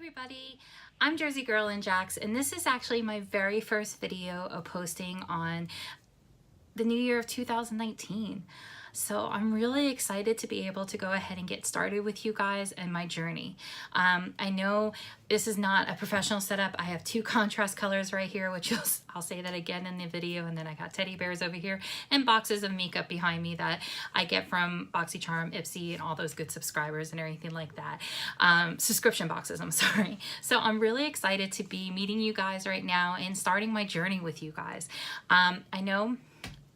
everybody, I'm Jersey Girl in Jax, and this is actually my very first video of posting on the new year of 2019. So I'm really excited to be able to go ahead and get started with you guys and my journey. I know this is not a professional setup. I have two contrast colors right here, which I'll say that again in the video, and then I got teddy bears over here and boxes of makeup behind me that I get from BoxyCharm, Ipsy, and all those good subscribers and everything like that. Subscription boxes, I'm sorry. So I'm really excited to be meeting you guys right now and starting my journey with you guys. I know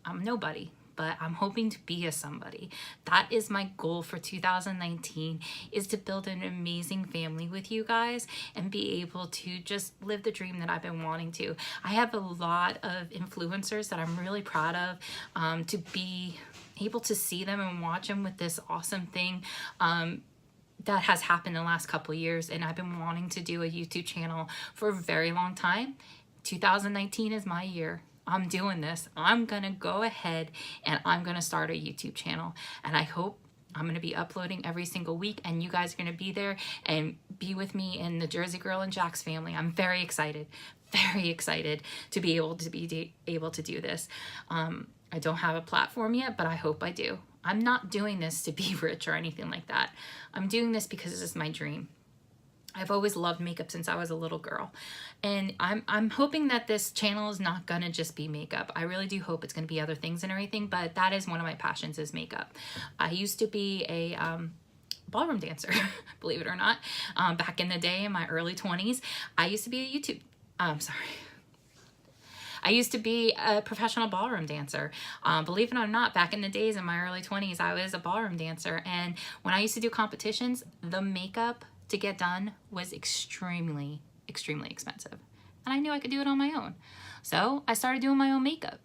I'm nobody, but I'm hoping to be a somebody. That is my goal for 2019, is to build an amazing family with you guys and be able to just live the dream that I've been wanting to. I have a lot of influencers that I'm really proud of, to be able to see them and watch them with this awesome thing that has happened in the last couple of years. And I've been wanting to do a YouTube channel for a very long time. 2019 is my year. I'm doing this. I'm gonna go ahead and I'm gonna start a YouTube channel, and I hope I'm gonna be uploading every single week, and you guys are gonna be there and be with me in the Jersey Girl and Jax family. I'm very excited to be able to do this. I don't have a platform yet, but I hope I do. I'm not doing this to be rich or anything like that. I'm doing this because this is my dream. I've always loved makeup since I was a little girl, and I'm hoping that this channel is not gonna just be makeup. I really do hope it's gonna be other things and everything, but that is one of my passions, is makeup. I used to be a ballroom dancer, believe it or not. Back in the day, in my early 20s, I used to be I used to be a professional ballroom dancer. Believe it or not, back in the days in my early 20s, I was a ballroom dancer, and when I used to do competitions, the makeup to get done was extremely expensive, and I knew I could do it on my own. So I started doing my own makeup,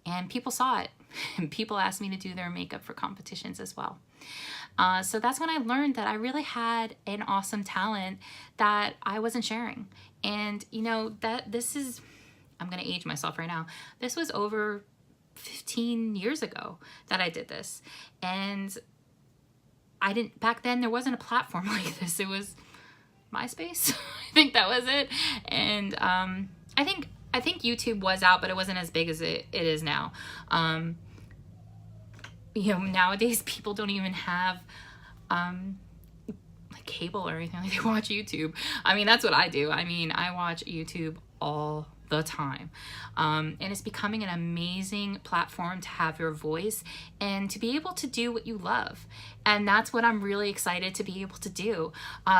and people saw it, and people asked me to do their makeup for competitions as well. So that's when I learned that I really had an awesome talent that I wasn't sharing. And you know, I'm gonna age myself right now, this was over 15 years ago that I did this, and back then there wasn't a platform like this. It was MySpace. I think that was it. And I think YouTube was out, but it wasn't as big as it is now. You know, nowadays people don't even have like cable or anything. Like, they watch YouTube. I mean, that's what I do. I mean, I watch YouTube all the time, and it's becoming an amazing platform to have your voice and to be able to do what you love, and that's what I'm really excited to be able to do.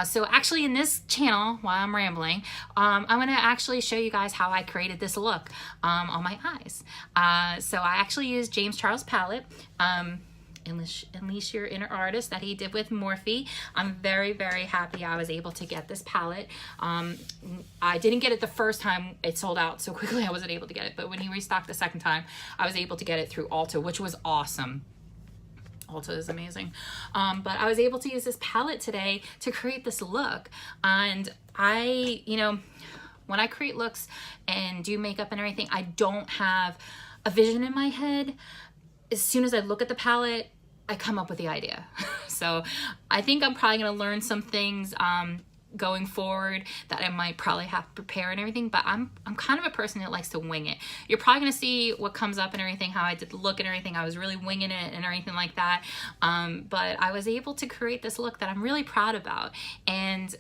So actually, in this channel, while I'm rambling, I'm going to actually show you guys how I created this look on my eyes. So I actually used James Charles palette, Unleash Your Inner Artist, that he did with Morphe. I'm very happy I was able to get this palette. I didn't get it the first time. It sold out so quickly I wasn't able to get it, but when he restocked the second time, I was able to get it through Ulta, which was awesome. Ulta is amazing. But I was able to use this palette today to create this look. And you know, when I create looks and do makeup and everything, I don't have a vision in my head. As soon as I look at the palette, I come up with the idea. So I think I'm probably going to learn some things going forward that I might probably have to prepare and everything, but I'm kind of a person that likes to wing it. You're probably going to see what comes up and everything, how I did the look and everything. I was really winging it and everything like that. But I was able to create this look that I'm really proud about. And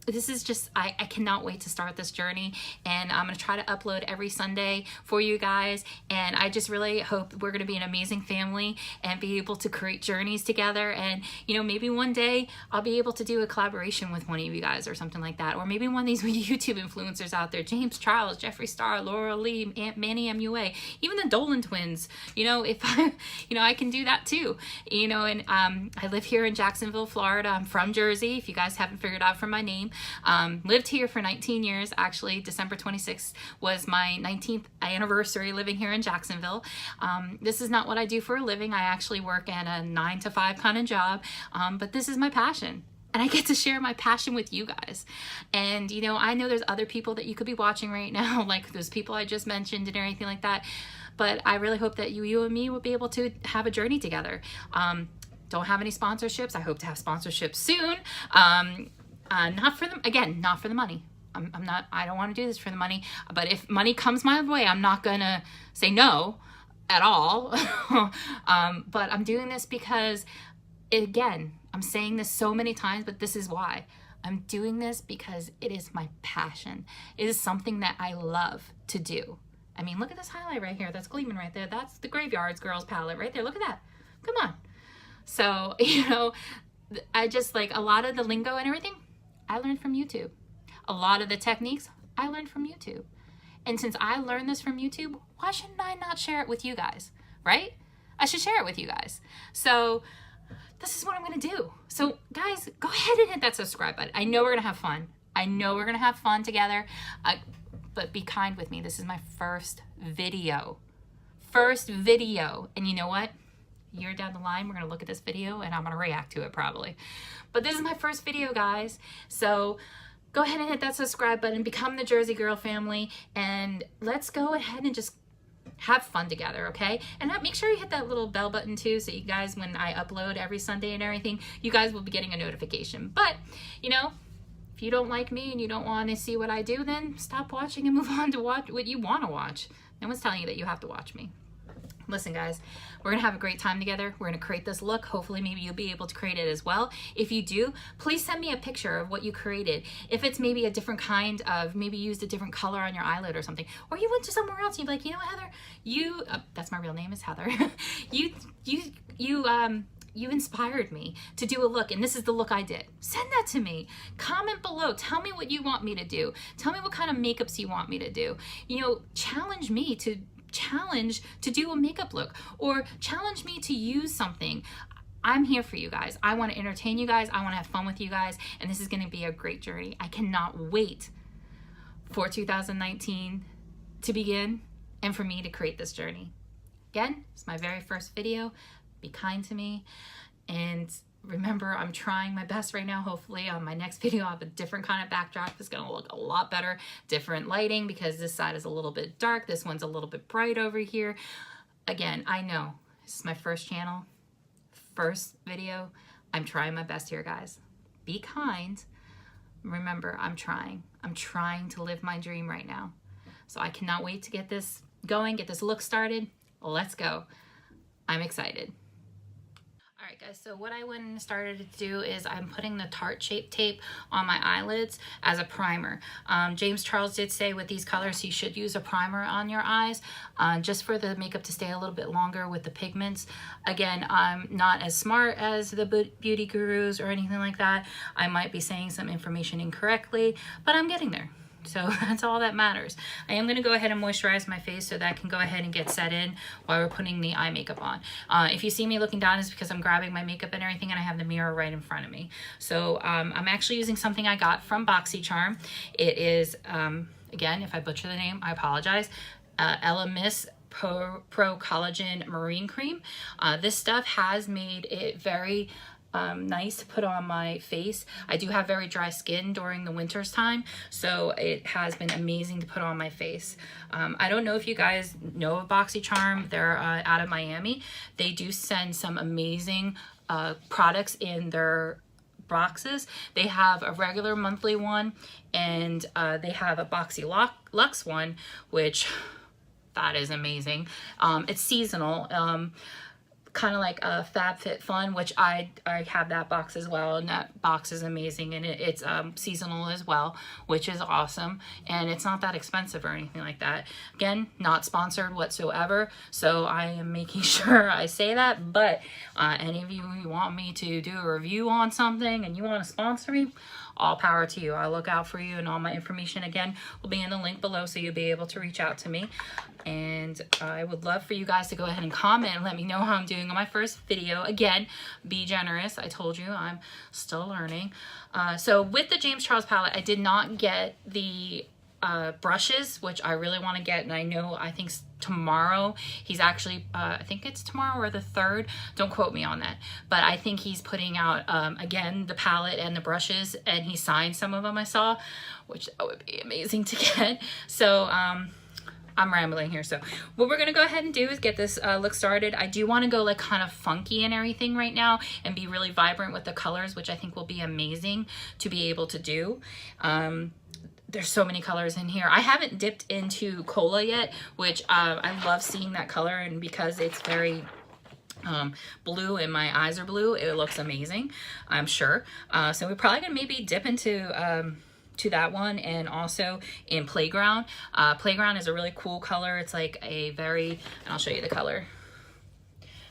this is just, I cannot wait to start this journey, and I'm going to try to upload every Sunday for you guys, and I just really hope we're going to be an amazing family and be able to create journeys together. And you know, maybe one day I'll be able to do a collaboration with one of you guys or something like that, or maybe one of these YouTube influencers out there, James Charles, Jeffree Star, Laura Lee, Aunt Manny MUA, even the Dolan twins. You know, if I can do that too, you know. And I live here in Jacksonville, Florida. I'm from Jersey, if you guys haven't figured out from my name. Lived here for 19 years. Actually, December 26th was my 19th anniversary living here in Jacksonville. This is not what I do for a living. I actually work at a 9-to-5 kind of job, but this is my passion. And I get to share my passion with you guys. And you know, I know there's other people that you could be watching right now, like those people I just mentioned and everything like that. But I really hope that you and me will be able to have a journey together. Don't have any sponsorships. I hope to have sponsorships soon. Not for the, again, not for the money. I don't want to do this for the money, but if money comes my way, I'm not gonna say no at all. But I'm doing this because, again, I'm saying this so many times, but this is why. I'm doing this because it is my passion. It is something that I love to do. I mean, look at this highlight right here. That's gleaming right there. That's the Graveyards Girls palette right there. Look at that. Come on. So, you know, I just like a lot of the lingo and everything, I learned from YouTube. A lot of the techniques, I learned from YouTube. And since I learned this from YouTube, why shouldn't I not share it with you guys, right? I should share it with you guys. So this is what I'm gonna do. So guys, go ahead and hit that subscribe button. I know we're gonna have fun. I know we're gonna have fun together, but be kind with me. This is my first video. And you know what? A year down the line, we're gonna look at this video and I'm gonna react to it probably. But this is my first video, guys. So go ahead and hit that subscribe button, become the Jersey Girl family, and let's go ahead and just have fun together, okay? And make sure you hit that little bell button too, so you guys, when I upload every Sunday and everything, you guys will be getting a notification. But, you know, if you don't like me and you don't want to see what I do, then stop watching and move on to watch what you want to watch. No one's telling you that you have to watch me. Listen, guys, we're gonna have a great time together. We're gonna create this look. Hopefully maybe you'll be able to create it as well. If you do, please send me a picture of what you created. If it's maybe a different kind of, maybe used a different color on your eyelid or something, or you went to somewhere else and you'd be like, you know what, Heather, that's my real name is Heather. You inspired me to do a look, and this is the look I did. Send that to me. Comment below. Tell me what you want me to do. Tell me what kind of makeups you want me to do. You know, challenge me to do a makeup look, or challenge me to use something. I'm here for you guys. I want to entertain you guys. I want to have fun with you guys, and this is going to be a great journey. I cannot wait for 2019 to begin and for me to create this journey. Again, it's my very first video. Be kind to me, and remember, I'm trying my best right now. Hopefully on my next video, I'll have a different kind of backdrop. It's gonna look a lot better, different lighting, because this side is a little bit dark. This one's a little bit bright over here. Again, I know this is my first channel, first video. I'm trying my best here, guys. Be kind. Remember, I'm trying to live my dream right now. So I cannot wait to get this going, get this look started. Let's go. I'm excited. All right, guys, so what I went and started to do is I'm putting the Tarte Shape Tape on my eyelids as a primer. James Charles did say with these colors you should use a primer on your eyes just for the makeup to stay a little bit longer with the pigments. Again, I'm not as smart as the beauty gurus or anything like that. I might be saying some information incorrectly, but I'm getting there. So that's all that matters. I am going to go ahead and moisturize my face so that I can go ahead and get set in while we're putting the eye makeup on. If you see me looking down, it's because I'm grabbing my makeup and everything, and I have the mirror right in front of me. So I'm actually using something I got from BoxyCharm. It is, again, if I butcher the name, I apologize, Ella Miss Pro Collagen Marine Cream. This stuff has made it very nice to put on my face. I do have very dry skin during the winter's time, so it has been amazing to put on my face. I don't know if you guys know of BoxyCharm. They're out of Miami. They do send some amazing products in their boxes. They have a regular monthly one, and they have a Boxy Luxe one, which that is amazing. It's seasonal. Kind of like a FabFitFun, which I have that box as well, and that box is amazing, and it's seasonal as well, which is awesome, and it's not that expensive or anything like that. Again, not sponsored whatsoever, so I am making sure I say that. But any of you who want me to do a review on something and you want to sponsor me, all power to you. I'll look out for you, and all my information again will be in the link below, so you'll be able to reach out to me. And I would love for you guys to go ahead and comment and let me know how I'm doing on my first video. Again, be generous. I told you I'm still learning. So with the James Charles palette, I did not get the brushes, which I really want to get, and I think tomorrow he's actually I think it's tomorrow or the 3rd, don't quote me on that, but I think he's putting out again the palette and the brushes, and he signed some of them I saw, which that would be amazing to get. So I'm rambling here. So what we're gonna go ahead and do is get this look started. I do want to go like kind of funky and everything right now and be really vibrant with the colors, which I think will be amazing to be able to do. There's so many colors in here. I haven't dipped into Cola yet, which I love seeing that color, and because it's very blue and my eyes are blue, it looks amazing, I'm sure. So we're probably gonna maybe dip into to that one, and also in Playground. Playground is a really cool color. It's like a very, and I'll show you the color.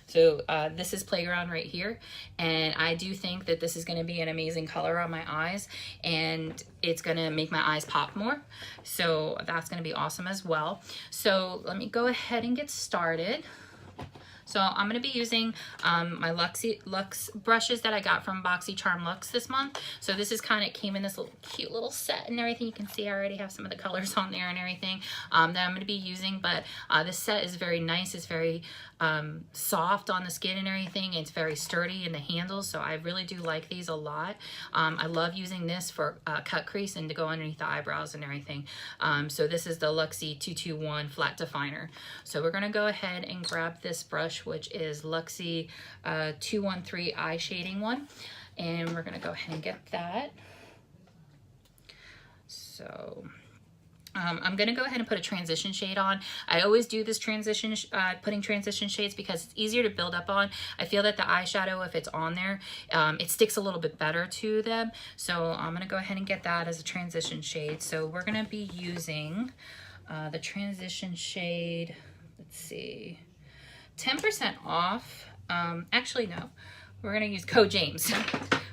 So this is Playground right here, and I do think that this is going to be an amazing color on my eyes, and it's going to make my eyes pop more. So that's going to be awesome as well. So let me go ahead and get started. So I'm going to be using my Luxe brushes that I got from BoxyCharm Luxe this month. So this is kind of came in this little cute little set and everything. You can see I already have some of the colors on there and everything that I'm going to be using. But this set is very nice. It's very soft on the skin and everything. It's very sturdy in the handles. So I really do like these a lot. I love using this for cut crease and to go underneath the eyebrows and everything. So this is the Luxe 221 Flat Definer. So we're going to go ahead and grab this brush, which is Luxe 213 eye shading one, and we're gonna go ahead and get that. So I'm gonna go ahead and put a transition shade on. I always do this transition, putting transition shades, because it's easier to build up on. I feel that the eyeshadow, if it's on there, it sticks a little bit better to them. So I'm gonna go ahead and get that as a transition shade. So we're gonna be using the transition shade, let's see, 10% off. Actually, no, we're gonna use code James,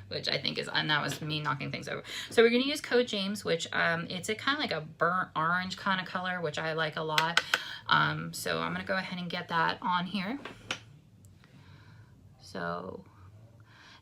which I think is, and that was me knocking things over. So we're gonna use code James, which it's a kind of like a burnt orange kind of color, which I like a lot. So I'm gonna go ahead and get that on here. So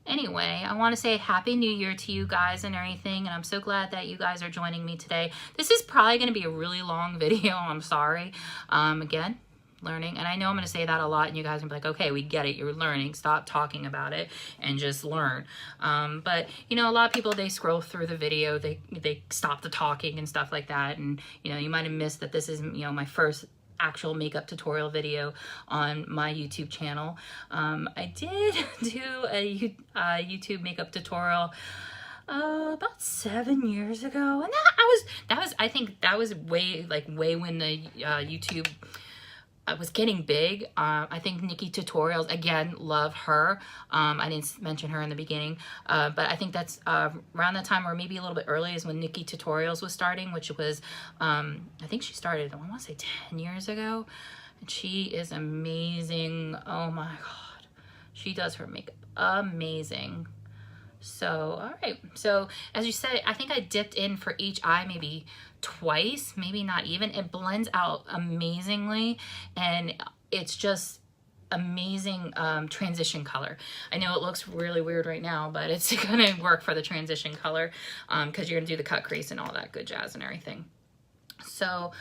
anyway, I want to say Happy New Year to you guys and everything, and I'm so glad that you guys are joining me today. This is probably going to be a really long video. I'm sorry. Again, learning, and I know I'm going to say that a lot, and you guys are going to be like, okay, we get it, you're learning, stop talking about it and just learn. But you know, a lot of people, they scroll through the video, they stop the talking and stuff like that, and you know, you might have missed that this is, you know, my first actual makeup tutorial video on my YouTube channel. I did do a YouTube makeup tutorial about 7 years ago, and I think that was way when the YouTube was getting big. I think Nikki Tutorials, again, love her. I didn't mention her in the beginning, but I think that's around the time, or maybe a little bit early, is when Nikki Tutorials was starting, which was, I think she started, I want to say 10 years ago, and she is amazing. Oh my God. She does her makeup amazing. So, all right. So as you said, I think I dipped in for each eye maybe twice, maybe not even. It blends out amazingly, and it's just amazing transition color. I know it looks really weird right now, but it's gonna work for the transition color because you're gonna do the cut crease and all that good jazz and everything. So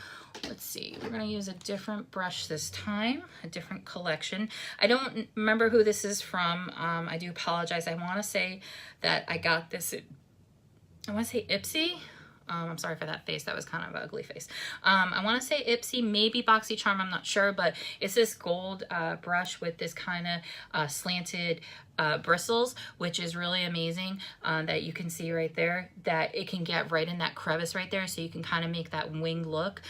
let's see, we're gonna use a different brush this time, a different collection. I don't remember who this is from. I do apologize. I want to say that I got this at, I want to say Ipsy. I'm sorry for that face. That was kind of an ugly face. I want to say Ipsy, maybe BoxyCharm, I'm not sure, but it's this gold brush with this kind of slanted bristles, which is really amazing, that you can see right there, that it can get right in that crevice right there, so you can kind of make that wing look,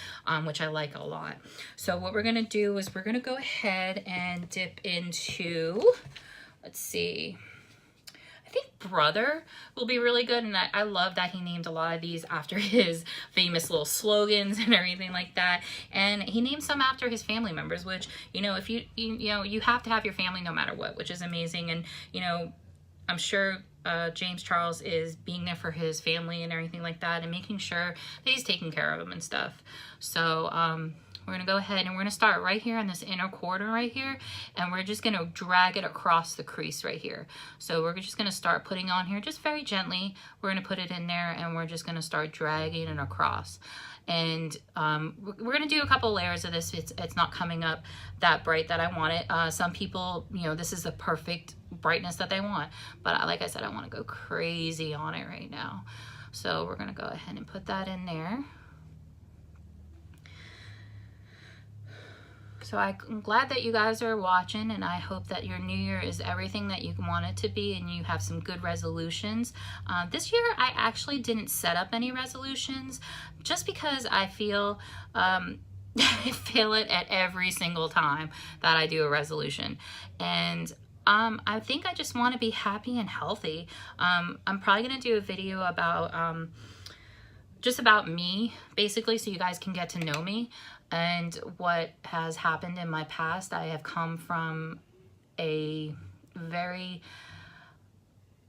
which I like a lot. So what we're going to do is we're going to go ahead and dip into, let's see, I think Brother will be really good, and I love that he named a lot of these after his famous little slogans and everything like that. And he named some after his family members, which, you know, if you know, you have to have your family no matter what, which is amazing. And you know, I'm sure James Charles is being there for his family and everything like that, and making sure that he's taking care of them and stuff. So we're going to go ahead and we're going to start right here in this inner quarter right here, and we're just going to drag it across the crease right here. So we're just going to start putting on here just very gently. We're going to put it in there, and we're just going to start dragging it across. And we're going to do a couple layers of this. It's not coming up that bright that I want it. Some people, you know, this is the perfect brightness that they want, but like I said, I want to go crazy on it right now. So we're going to go ahead and put that in there. So I'm glad that you guys are watching, and I hope that your new year is everything that you want it to be and you have some good resolutions. This year I actually didn't set up any resolutions just because I feel I fail it at every single time that I do a resolution. And I think I just want to be happy and healthy. I'm probably going to do a video about just about me, basically, so you guys can get to know me and what has happened in my past. I have come from a very,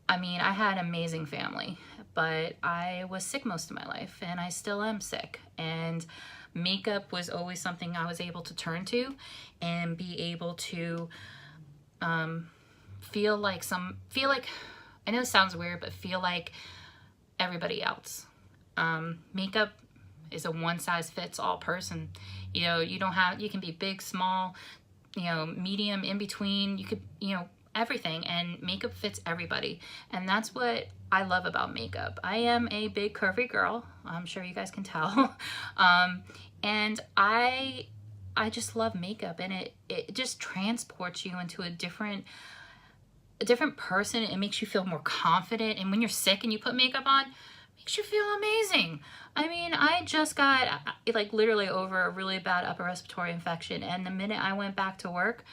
I had an amazing family, but I was sick most of my life, and I still am sick. And makeup was always something I was able to turn to and be able to feel like, I know it sounds weird, but feel like everybody else. Makeup is a one-size-fits-all person. You know, you can be big, small, medium, in between. You could, everything, and makeup fits everybody. And that's what I love about makeup. I am a big curvy girl. I'm sure you guys can tell. And I just love makeup, and it just transports you into a different person. It makes you feel more confident. And when you're sick and you put makeup on, makes you feel amazing. I just got literally over a really bad upper respiratory infection, and the minute I went back to work,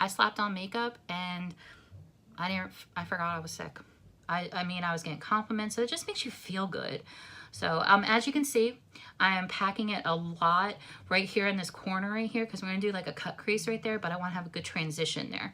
I slapped on makeup and I forgot I was sick. I was getting compliments, so it just makes you feel good. So as you can see, I am packing it a lot right here in this corner right here, because we're going to do like a cut crease right there, but I want to have a good transition there.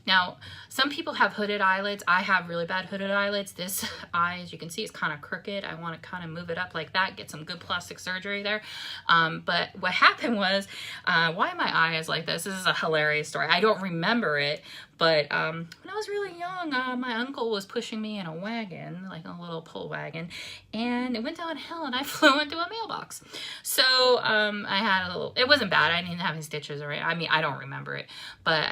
Now, some people have hooded eyelids. I have really bad hooded eyelids. This eye, as you can see, is kind of crooked. I want to kind of move it up like that, get some good plastic surgery there. But what happened was, why my eye is like this? This is a hilarious story. I don't remember it, but when I was really young, my uncle was pushing me in a wagon, like a little pull wagon, and it went downhill and I flew into a mailbox. So I had a little, it wasn't bad. I didn't have any stitches or anything. I don't remember it, but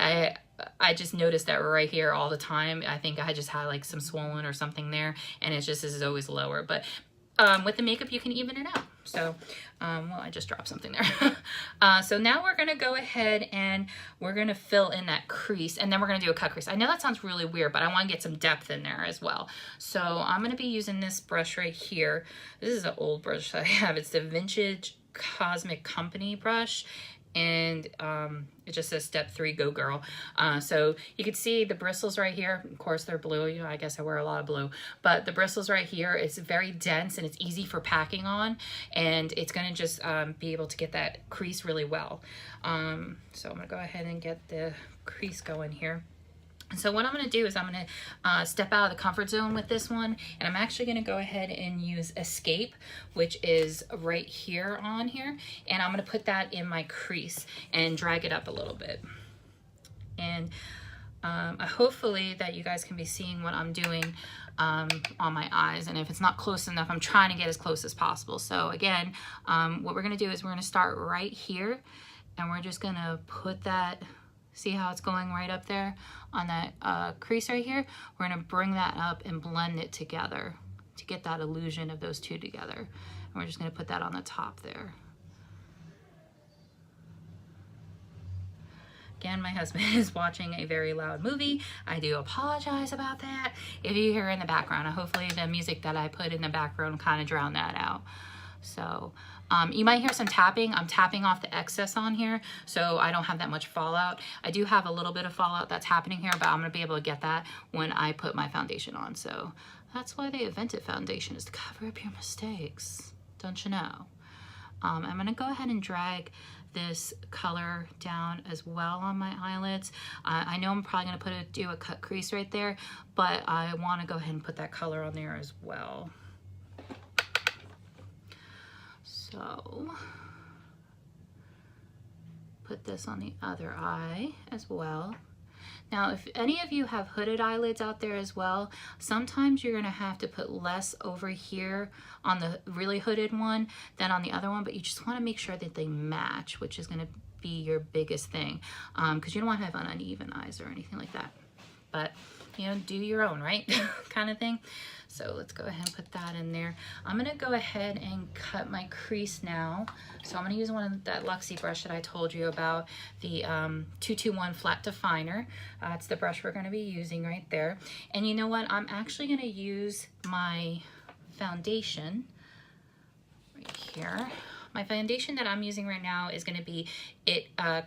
I just noticed that right here all the time. I think I just had like some swollen or something there, and it's just, this is always lower. But with the makeup, you can even it out. So, well, I just dropped something there. So now we're going to go ahead and we're going to fill in that crease, and then we're going to do a cut crease. I know that sounds really weird, but I want to get some depth in there as well. So I'm going to be using this brush right here. This is an old brush I have. It's the Vintage Cosmic Company brush. And it just says step 3, go girl. So you can see the bristles right here. Of course, they're blue. I guess I wear a lot of blue. But the bristles right here, it's very dense and it's easy for packing on. And it's going to just be able to get that crease really well. So I'm going to go ahead and get the crease going here. So what I'm going to do is I'm going to step out of the comfort zone with this one, and I'm actually going to go ahead and use Escape, which is right here on here, and I'm going to put that in my crease and drag it up a little bit. And hopefully that you guys can be seeing what I'm doing on my eyes, and if it's not close enough, I'm trying to get as close as possible. So again, what we're going to do is we're going to start right here, and we're just going to put that. See how it's going right up there on that crease right here? We're going to bring that up and blend it together to get that illusion of those two together. And we're just going to put that on the top there. Again, my husband is watching a very loud movie. I do apologize about that. If you hear in the background, hopefully the music that I put in the background kind of drown that out. So you might hear some tapping. I'm tapping off the excess on here, so I don't have that much fallout. I do have a little bit of fallout that's happening here, but I'm going to be able to get that when I put my foundation on. So that's why they invented foundation, is to cover up your mistakes. Don't you know? I'm going to go ahead and drag this color down as well on my eyelids. I know I'm probably going to do a cut crease right there, but I want to go ahead and put that color on there as well. So put this on the other eye as well. Now, if any of you have hooded eyelids out there as well, sometimes you're going to have to put less over here on the really hooded one than on the other one, but you just want to make sure that they match, which is going to be your biggest thing, because you don't want to have uneven eyes or anything like that. But you know, do your own, right? Kind of thing. So let's go ahead and put that in there. I'm gonna go ahead and cut my crease now. So I'm gonna use one of that Luxie brush that I told you about, the 221 flat definer. It's the brush we're gonna be using right there. And you know what? I'm actually gonna use my foundation right here. My foundation that I'm using right now is going to be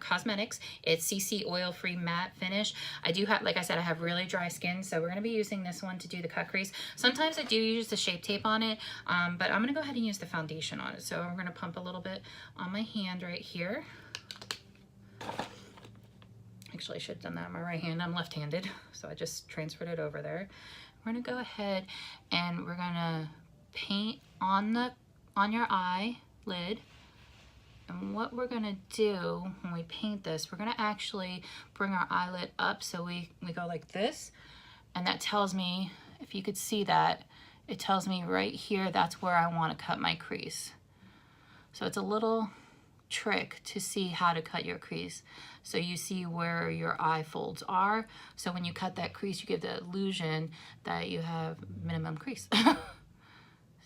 Cosmetics. It's CC oil-free matte finish. I do have, like I said, I have really dry skin, so we're going to be using this one to do the cut crease. Sometimes I do use the Shape Tape on it, but I'm going to go ahead and use the foundation on it. So we're going to pump a little bit on my hand right here. Actually, I should have done that on my right hand. I'm left-handed, so I just transferred it over there. We're going to go ahead and we're going to paint on your eye lid. And what we're gonna do when we paint this, we're gonna actually bring our eyelid up, so we go like this, and that tells me, if you could see that, it tells me right here that's where I want to cut my crease. So it's a little trick to see how to cut your crease. So you see where your eye folds are, so when you cut that crease, you give the illusion that you have minimum crease.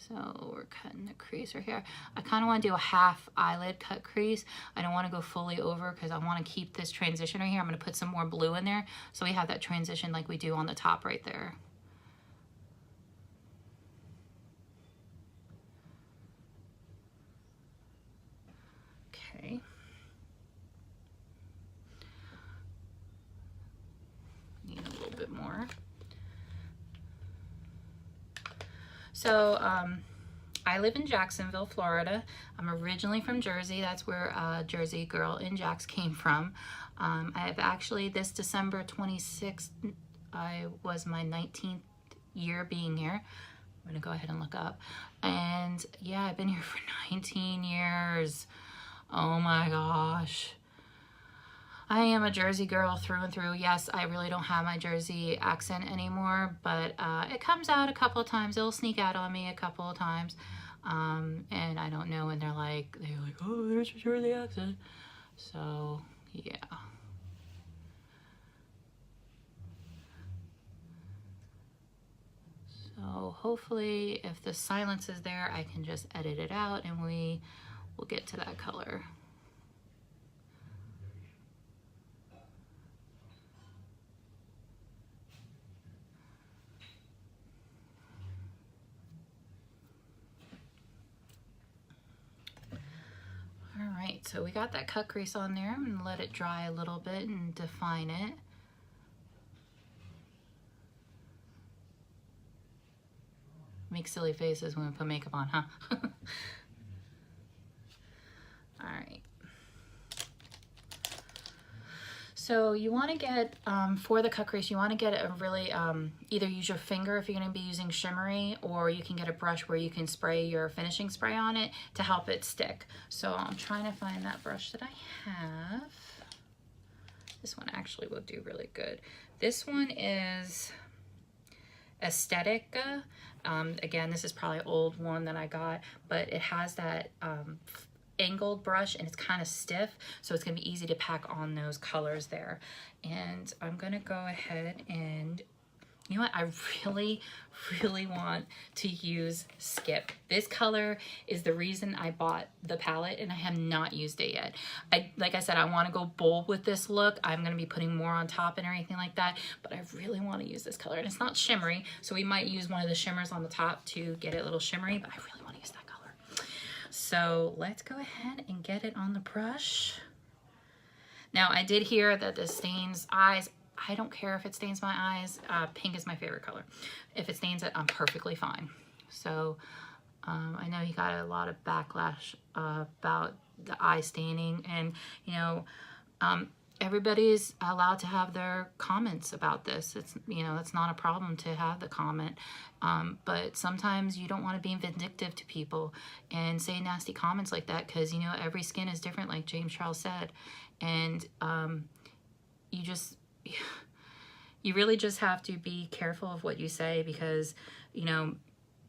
So we're cutting the crease right here. I kind of want to do a half eyelid cut crease. I don't want to go fully over because I want to keep this transition right here. I'm going to put some more blue in there so we have that transition like we do on the top right there. Okay. Need a little bit more. So I live in Jacksonville, Florida. I'm originally from Jersey. That's where Jersey Girl in Jax came from. I've actually, this December 26th, I was my 19th year being here. I'm gonna go ahead and look up. And yeah, I've been here for 19 years. Oh my gosh. I am a Jersey girl through and through. Yes, I really don't have my Jersey accent anymore, but it comes out a couple of times. It'll sneak out on me a couple of times. And I don't know when they're like, oh, there's your Jersey accent. So, yeah. So hopefully if the silence is there, I can just edit it out and we will get to that color. Alright, so we got that cut crease on there. I'm going to let it dry a little bit and define it. Make silly faces when we put makeup on, huh? Alright. So you want to get, for the cut crease, you want to get a really, either use your finger if you're going to be using shimmery, or you can get a brush where you can spray your finishing spray on it to help it stick. So I'm trying to find that brush that I have. This one actually will do really good. This one is Aesthetica. Again, this is probably an old one that I got, but it has that angled brush and it's kind of stiff, so it's gonna be easy to pack on those colors there. And I'm gonna go ahead and, you know what, I really want to use Skip. This color is the reason I bought the palette and I have not used it yet. Like I said, I want to go bold with this look. I'm going to be putting more on top and everything like that, but I really want to use this color. And it's not shimmery, so we might use one of the shimmers on the top to get it a little shimmery, but I really want to use that color. So let's go ahead and get it on the brush. Now I did hear that this stains eyes. I don't care if it stains my eyes. Pink is my favorite color. If it stains it, I'm perfectly fine. So I know he got a lot of backlash about the eye staining, and you know, everybody's allowed to have their comments about this. It's, you know, it's not a problem to have the comment, but sometimes you don't want to be vindictive to people and say nasty comments like that, because you know, every skin is different, like James Charles said, and you really just have to be careful of what you say, because, you know,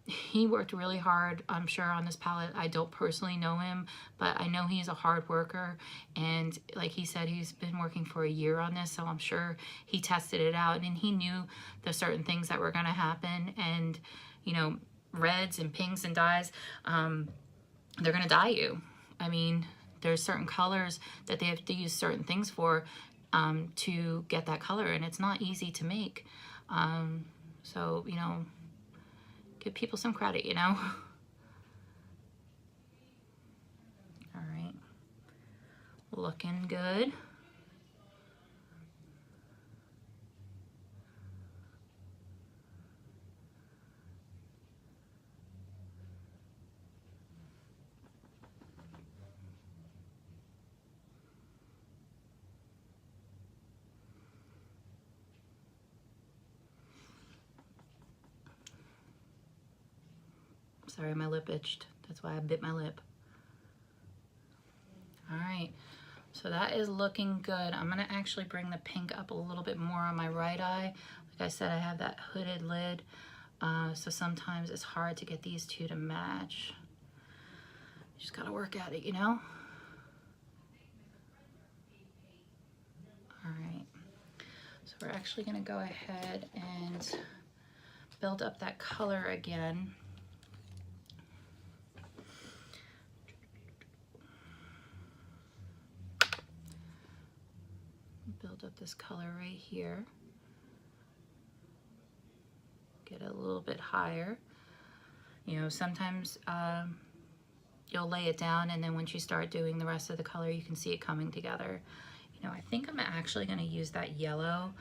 he worked really hard, I'm sure, on this palette. I don't personally know him, but I know he's a hard worker. And like he said, he's been working for a year on this, so I'm sure he tested it out and he knew the certain things that were going to happen. And, you know, reds and pinks and dyes, they're going to dye you. I mean, there's certain colors that they have to use certain things for to get that color, and it's not easy to make. So, you know, give people some credit, you know? All right. Looking good. Sorry, my lip itched. That's why I bit my lip. All right, so that is looking good. I'm gonna actually bring the pink up a little bit more on my right eye. Like I said, I have that hooded lid, so sometimes it's hard to get these two to match. You just gotta work at it, you know? All right, so we're actually gonna go ahead and build up that color again. Build up this color right here. Get it a little bit higher. You know, sometimes you'll lay it down, and then once you start doing the rest of the color, you can see it coming together. You know, I think I'm actually going to use that yellow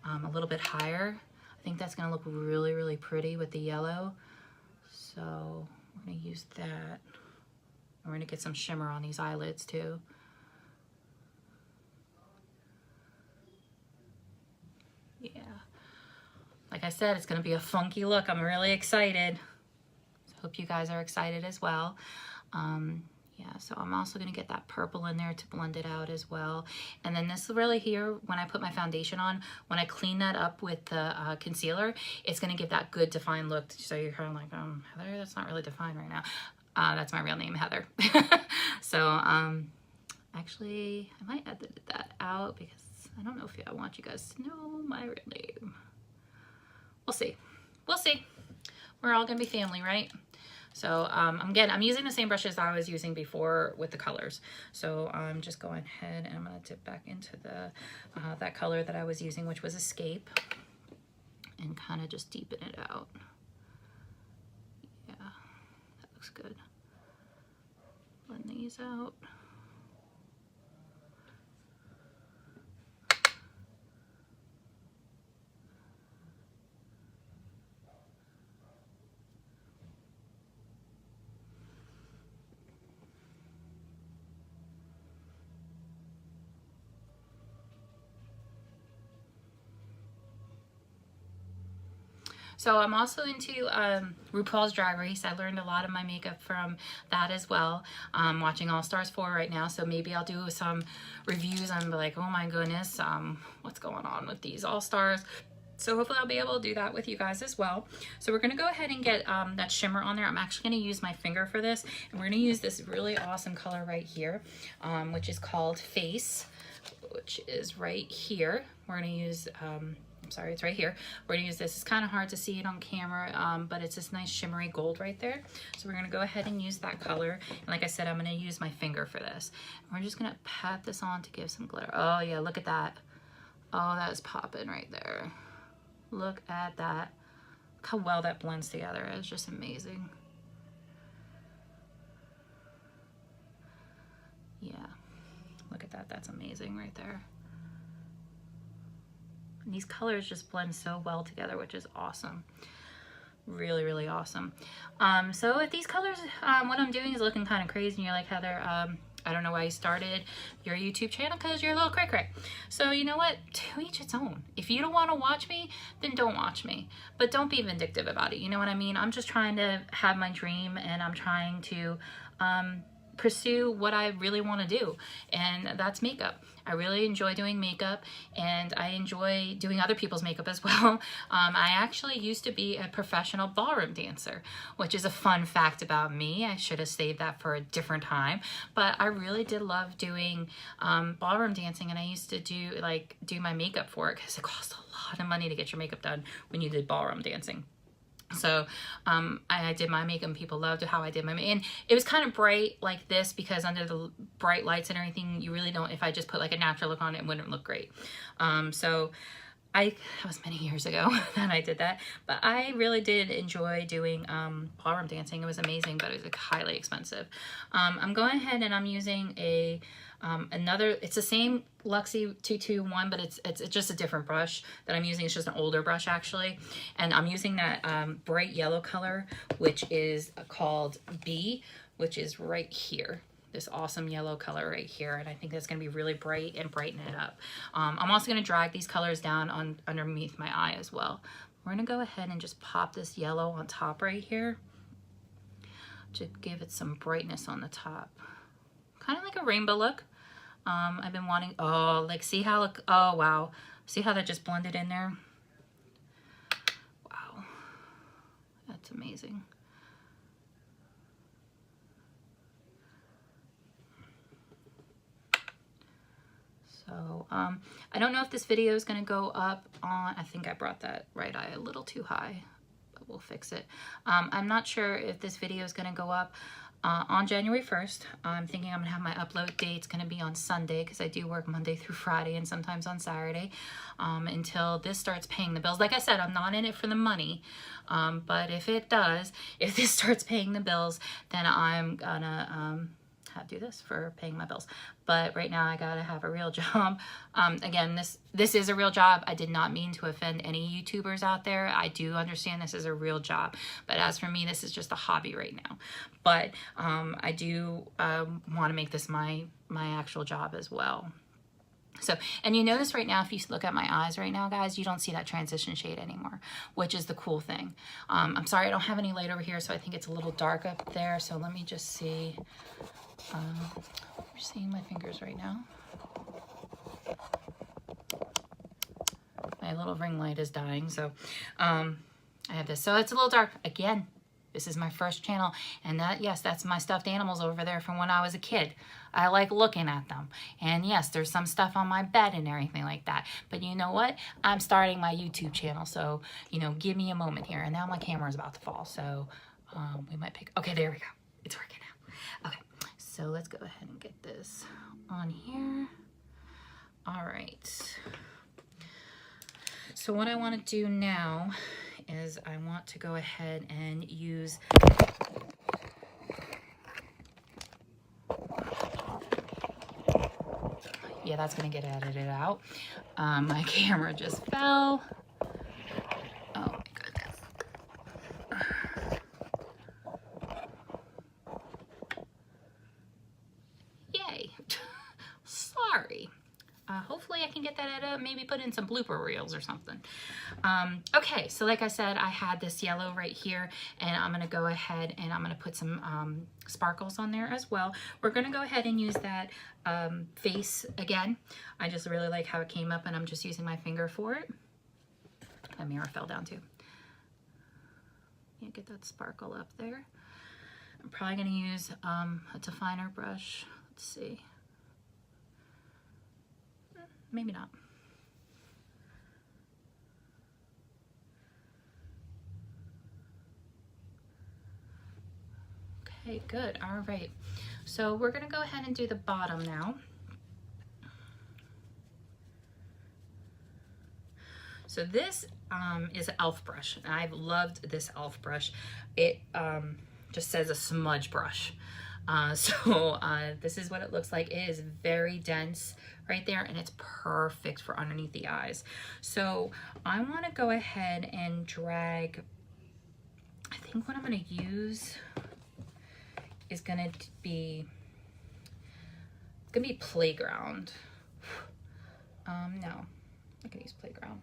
a little bit higher. I think that's going to look really, really pretty with the yellow. So we're going to use that. We're going to get some shimmer on these eyelids too. Yeah, like I said, it's gonna be a funky look. I'm really excited. So hope you guys are excited as well. Yeah, so I'm also gonna get that purple in there to blend it out as well. And then this really here, when I put my foundation on, when I clean that up with the concealer, it's gonna give that good defined look. So you're kind of like, Heather, that's not really defined right now. That's my real name, Heather. So actually, I might edit that out because I don't know if I want you guys to know my real name. We'll see. We'll see. We're all gonna be family, right? So again, I'm using the same brushes I was using before with the colors. So I'm just going ahead and I'm gonna dip back into the that color that I was using, which was Escape, and kind of just deepen it out. Yeah, that looks good. Blend these out. So I'm also into RuPaul's Drag Race. I learned a lot of my makeup from that as well. I'm watching All Stars 4 right now, so maybe I'll do some reviews and be like, oh my goodness, what's going on with these All Stars? So hopefully I'll be able to do that with you guys as well. So we're gonna go ahead and get that shimmer on there. I'm actually gonna use my finger for this, and we're gonna use this really awesome color right here, which is called Face, which is right here. We're gonna use, sorry, it's right here. We're gonna use this. It's kind of hard to see it on camera, but it's this nice shimmery gold right there. So we're gonna go ahead and use that color. And like I said, I'm gonna use my finger for this. And we're just gonna pat this on to give some glitter. Oh yeah, look at that. Oh, that is popping right there. Look at that. Look how well that blends together. It's just amazing. Yeah, look at that. That's amazing right there. And these colors just blend so well together, which is awesome. Really, really awesome. So with these colors, what I'm doing is looking kind of crazy, and you're like, Heather, I don't know why you started your YouTube channel, because you're a little cray-cray. So you know what? To each its own. If you don't want to watch me, then don't watch me. But don't be vindictive about it. You know what I mean? I'm just trying to have my dream, and I'm trying to pursue what I really want to do, and that's makeup. I really enjoy doing makeup, and I enjoy doing other people's makeup as well. I actually used to be a professional ballroom dancer, which is a fun fact about me. I should have saved that for a different time, but I really did love doing ballroom dancing, and I used to do my makeup for it because it costs a lot of money to get your makeup done when you did ballroom dancing. So I did my makeup, and people loved how I did my makeup. And it was kind of bright like this because under the bright lights and everything, you really don't, if I just put like a natural look on it, it wouldn't look great. So that was many years ago that I did that. But I really did enjoy doing ballroom dancing. It was amazing, but it was like highly expensive. I'm going ahead and I'm using another, it's the same Luxie 221, but it's just a different brush that I'm using. It's just an older brush actually, and I'm using that bright yellow color, which is called B, which is right here, this awesome yellow color right here, and I think that's going to be really bright and brighten it up. I'm also going to drag these colors down underneath my eye as well. We're going to go ahead and just pop this yellow on top right here to give it some brightness on the top, kind of like a rainbow look. I've been wanting, oh, like see how, oh wow, see how that just blended in there? Wow, that's amazing. So I don't know if this video is going to go up on, I think I brought that right eye a little too high, but we'll fix it. I'm not sure if this video is going to go up on January 1st. I'm thinking I'm gonna have my upload date's gonna be on Sunday because I do work Monday through Friday and sometimes on Saturday until this starts paying the bills. Like I said, I'm not in it for the money, but if this starts paying the bills, then I'm gonna do this for paying my bills. But right now I gotta have a real job. Again, this is a real job. I did not mean to offend any YouTubers out there. I do understand this is a real job, but as for me, this is just a hobby right now. But I do want to make this my actual job as well. So, and you notice right now, if you look at my eyes right now, guys, you don't see that transition shade anymore, which is the cool thing. I'm sorry, I don't have any light over here, so I think it's a little dark up there. So let me just see. You're seeing my fingers right now. My little ring light is dying, so I have this. So it's a little dark. Again, this is my first channel, and yes, that's my stuffed animals over there from when I was a kid. I like looking at them. And yes, there's some stuff on my bed and everything like that. But you know what? I'm starting my YouTube channel, so, you know, give me a moment here. And now my camera is about to fall, so we might pick. Okay, there we go. It's working now. Okay, so let's go ahead and get this on here. All right. So what I want to do now is I want to go ahead and use yeah, that's gonna get edited out. My camera just fell. Oh my goodness. Yay. Sorry. Hopefully I can get that edited, maybe put in some blooper reels or something. Okay, so like I said, I had this yellow right here, and I'm gonna go ahead and I'm gonna put some sparkles on there as well. We're gonna go ahead and use that face again. I just really like how it came up, and I'm just using my finger for it. My mirror fell down too. Yeah, get that sparkle up there. I'm probably gonna use a definer brush. Let's see. Maybe not. Okay, good. All right. So we're going to go ahead and do the bottom now. So this is an e.l.f. brush. I've loved this e.l.f. brush. It just says a smudge brush. This is what it looks like. It is very dense right there, and it's perfect for underneath the eyes. So I want to go ahead and drag, I think what I'm going to use is going to be, it's going to be Playground. No, I can use Playground.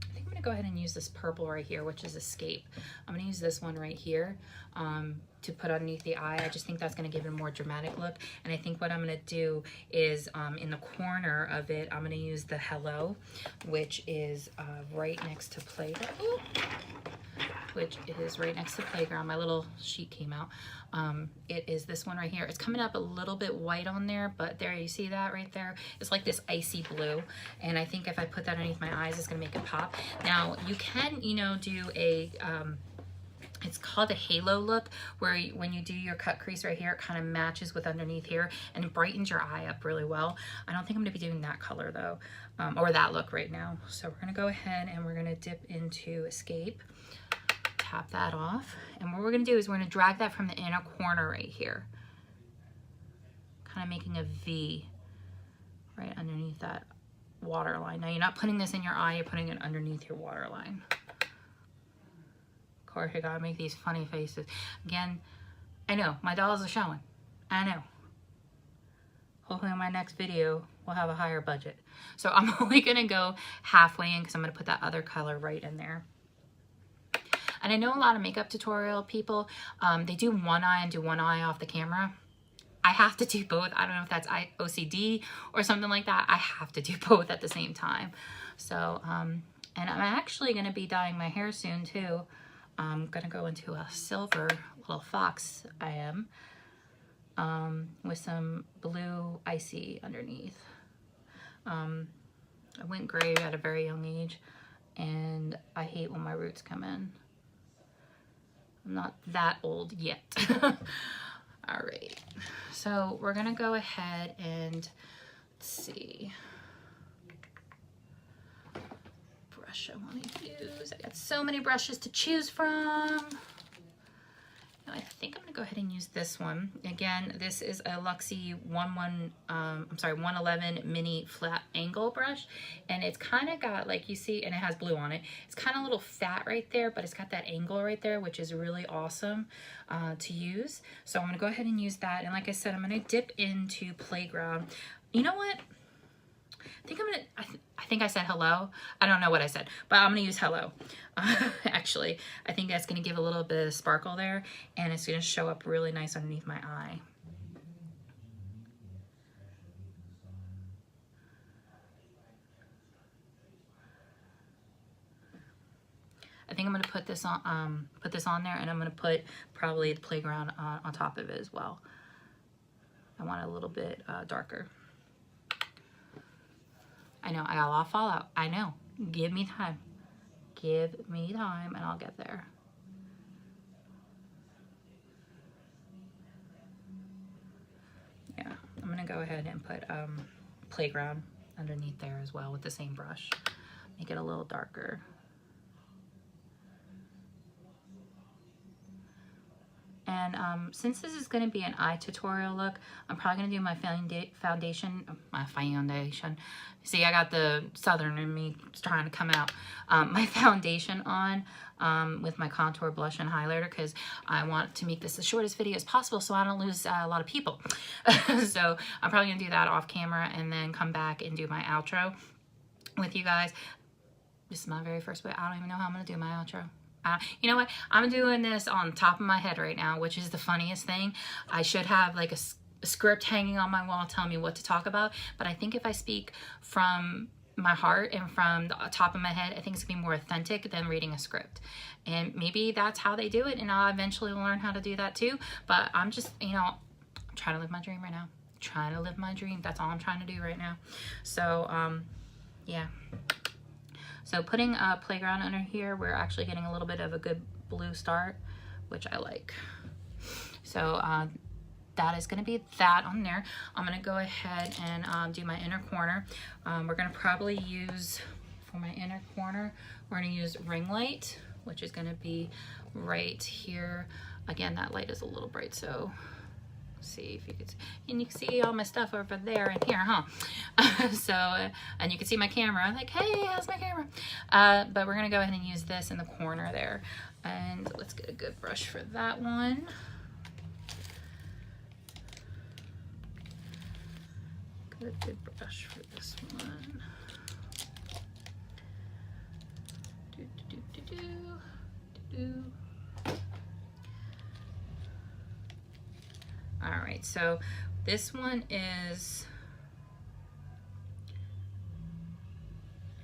I think I'm going gonna go ahead and use this purple right here, which is Escape. I'm gonna use this one right here to put underneath the eye. I just think that's gonna give it a more dramatic look. And I think what I'm gonna do is in the corner of it, I'm gonna use the Hello, which is right next to Playground. Which is right next to Playground. My little sheet came out. It is this one right here. It's coming up a little bit white on there, but there, you see that right there? It's like this icy blue. And I think if I put that underneath my eyes, it's gonna make it pop. Now, you can, you know, do a, it's called a halo look, where when you do your cut crease right here, it kind of matches with underneath here and it brightens your eye up really well. I don't think I'm gonna be doing that color though, or that look right now. So we're gonna go ahead and we're gonna dip into Escape. Tap that off, and what we're going to do is we're going to drag that from the inner corner right here, kind of making a V right underneath that waterline. Now you're not putting this in your eye, you're putting it underneath your waterline. Of course, you gotta make these funny faces. Again, I know, my dolls are showing. I know. Hopefully in my next video, we'll have a higher budget. So I'm only going to go halfway in because I'm going to put that other color right in there. And I know a lot of makeup tutorial people, they do one eye and do one eye off the camera. I have to do both. I don't know if that's OCD or something like that. I have to do both at the same time. So, and I'm actually going to be dyeing my hair soon too. I'm going to go into a silver little fox, I am, with some blue icy underneath. I went gray at a very young age, and I hate when my roots come in. I'm not that old yet. All right, so we're gonna go ahead and let's see. Brush I want to use. I got so many brushes to choose from. Now, I think I'm gonna go ahead and use this one. Again, this is a Luxie 111 mini flat angle brush, and it's kind of got, like you see, and it has blue on it. It's kind of a little fat right there, but it's got that angle right there, which is really awesome to use. So I'm gonna go ahead and use that. And like I said, I'm gonna dip into Playground. You know what? I think I said hello. I don't know what I said, but I'm gonna use hello. Actually, I think that's gonna give a little bit of sparkle there, and it's gonna show up really nice underneath my eye. I think I'm gonna put this on there, and I'm gonna put probably the Playground on top of it as well. I want it a little bit darker. I know, I got a lot of fallout. I know. Give me time. Give me time and I'll get there. Yeah, I'm gonna go ahead and put Playground underneath there as well with the same brush. Make it a little darker. And since this is going to be an eye tutorial look, I'm probably going to do my foundation. See, I got the southern in me trying to come out. My foundation on with my contour, blush, and highlighter, because I want to make this the shortest video as possible so I don't lose a lot of people. So I'm probably going to do that off camera and then come back and do my outro with you guys. This is my very first way. I don't even know how I'm going to do my outro. You know what? I'm doing this on top of my head right now, which is the funniest thing. I should have like a script hanging on my wall telling me what to talk about, but I think if I speak from my heart and from the top of my head, I think it's gonna be more authentic than reading a script. And maybe that's how they do it, and I'll eventually learn how to do that too. But I'm just, you know, I'm trying to live my dream right now. Trying to live my dream. That's all I'm trying to do right now. So, yeah. So putting a Playground under here, we're actually getting a little bit of a good blue start, which I like. So that is gonna be that on there. I'm gonna go ahead and do my inner corner. We're gonna probably use, for my inner corner, we're gonna use Ring Light, which is gonna be right here. Again, that light is a little bright, so see if you could, and you can see all my stuff over there and here, huh? So, and you can see my camera, like, hey, how's my camera? But we're gonna go ahead and use this in the corner there. And let's get a good brush for that one. Get a good brush for this one. All right, so this one is,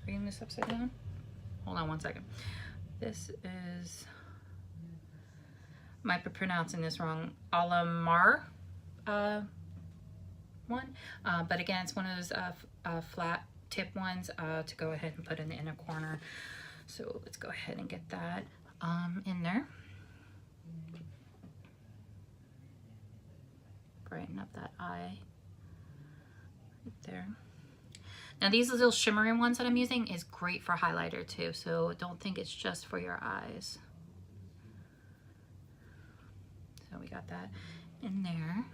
reading this upside down? Hold on one second. This is, might be pronouncing this wrong, Alamar one, but again, it's one of those flat tip ones to go ahead and put in the inner corner. So let's go ahead and get that in there. Brighten up that eye right there. Now these little shimmering ones that I'm using is great for highlighter too, so don't think it's just for your eyes. So we got that in there.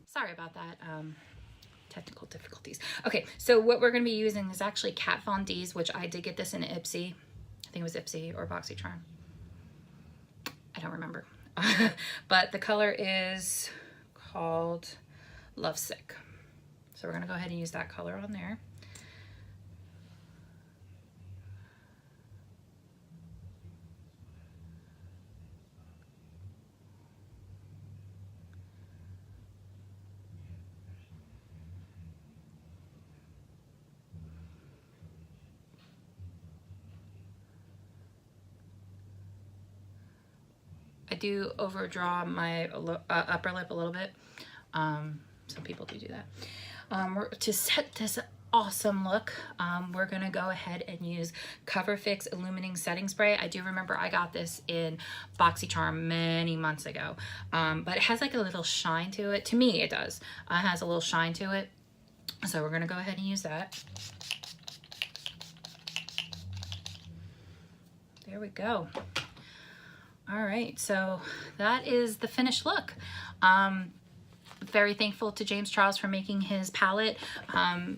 Sorry about that. Technical difficulties. Okay, so what we're going to be using is actually Kat Von D's, which I did get this in Ipsy. I think it was Ipsy or BoxyCharm. I don't remember. But the color is called Lovesick. So we're going to go ahead and use that color on there. I do overdraw my upper lip a little bit. Some people do that. To set this awesome look, we're gonna go ahead and use Cover Fix Illuminating Setting Spray. I do remember I got this in BoxyCharm many months ago, but it has like a little shine to it. To me, it does. It has a little shine to it. So we're gonna go ahead and use that. There we go. All right, so that is the finished look. Very thankful to James Charles for making his palette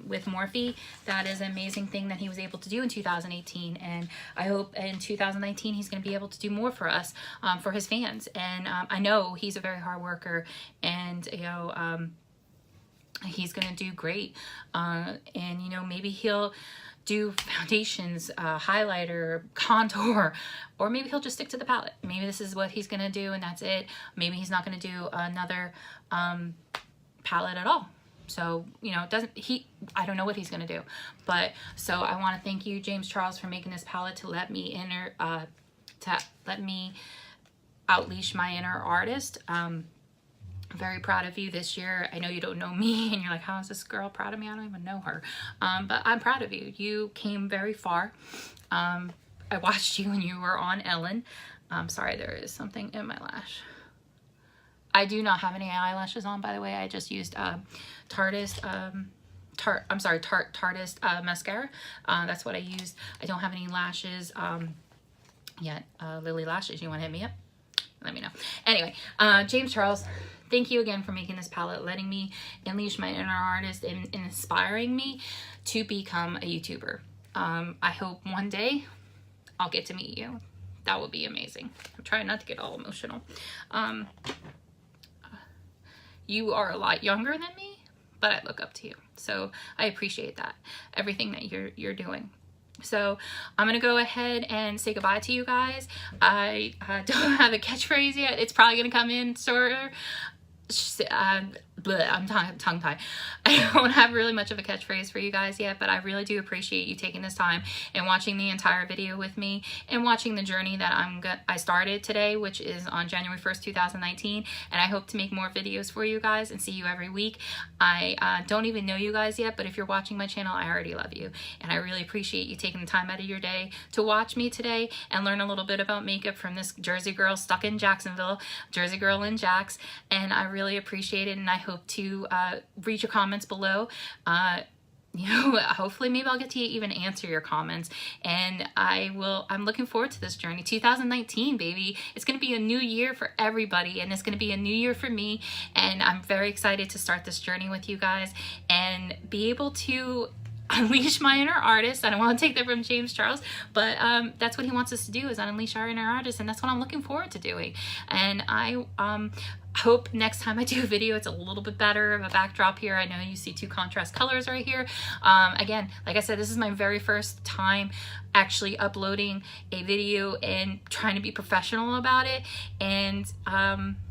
with Morphe. That is an amazing thing that he was able to do in 2018, and I hope in 2019 he's going to be able to do more for us, for his fans. And I know he's a very hard worker, and you know, he's going to do great. And you know, maybe he'll do foundations, highlighter, contour, or maybe he'll just stick to the palette. Maybe this is what he's gonna do and that's it. Maybe he's not gonna do another palette at all. So, you know, I don't know what he's gonna do. But, so I wanna thank you, James Charles, for making this palette to let me outleash my inner artist. Very proud of you this year. I know you don't know me and you're like, how is this girl proud of me? I don't even know her. But I'm proud of you. You came very far. I watched you when you were on Ellen. I'm sorry, there is something in my lash. I do not have any eyelashes on, by the way. I just used Tarteist mascara. That's what I used. I don't have any lashes yet. Lily Lashes, you want to hit me up? Let me know. Anyway, James Charles, thank you again for making this palette, letting me unleash my inner artist and inspiring me to become a YouTuber. I hope one day I'll get to meet you. That would be amazing. I'm trying not to get all emotional. You are a lot younger than me, but I look up to you. So I appreciate that, everything that you're doing. So I'm gonna go ahead and say goodbye to you guys. I don't have a catchphrase yet. It's probably gonna come in sooner. I'm tongue-tied. I don't have really much of a catchphrase for you guys yet, but I really do appreciate you taking this time and watching the entire video with me and watching the journey that I started today, which is on January 1st, 2019. And I hope to make more videos for you guys and see you every week. I don't even know you guys yet, but if you're watching my channel, I already love you. And I really appreciate you taking the time out of your day to watch me today and learn a little bit about makeup from this Jersey girl stuck in Jacksonville, Jersey girl in Jax. And I really appreciate it, and I hope to read your comments below. You know, hopefully maybe I'll get to even answer your comments, and I'm looking forward to this journey. 2019, baby. It's going to be a new year for everybody, and it's going to be a new year for me, and I'm very excited to start this journey with you guys and be able to unleash my inner artist. I don't want to take that from James Charles, but that's what he wants us to do, is unleash our inner artist, and that's what I'm looking forward to doing. And I hope next time I do a video it's a little bit better of a backdrop here. I know you see 2 contrast colors right here. Again, like I said, this is my very first time actually uploading a video and trying to be professional about it, and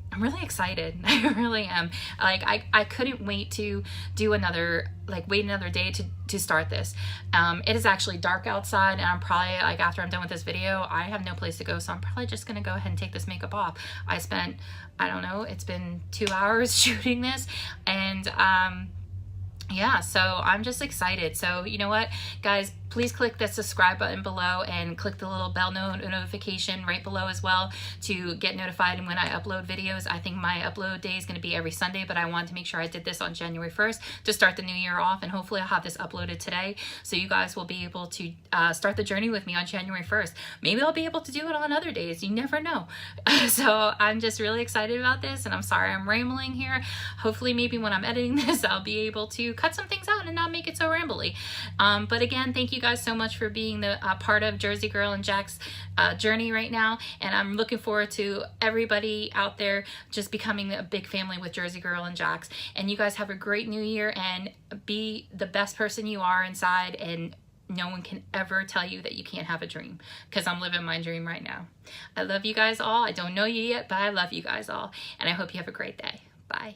I'm really excited. I really am. Like, I couldn't wait to do another, like, wait another day to start this. It is actually dark outside, and I'm probably, like, after I'm done with this video, I have no place to go, so I'm probably just gonna go ahead and take this makeup off. I spent, I don't know, it's been 2 hours shooting this, and yeah, so I'm just excited. So you know what, guys, please click the subscribe button below and click the little bell notification right below as well to get notified when I upload videos. I think my upload day is going to be every Sunday, but I wanted to make sure I did this on January 1st to start the new year off, and hopefully I'll have this uploaded today so you guys will be able to start the journey with me on January 1st. Maybe I'll be able to do it on other days. You never know. So I'm just really excited about this, and I'm sorry I'm rambling here. Hopefully maybe when I'm editing this I'll be able to cut some things out and not make it so rambly. But again, thank you guys so much for being the part of Jersey Girl and Jack's journey right now, and I'm looking forward to everybody out there just becoming a big family with Jersey Girl and Jack's. And you guys have a great new year, and be the best person you are inside, and no one can ever tell you that you can't have a dream, because I'm living my dream right now. I love you guys all. I don't know you yet, but I love you guys all, and I hope you have a great day. Bye.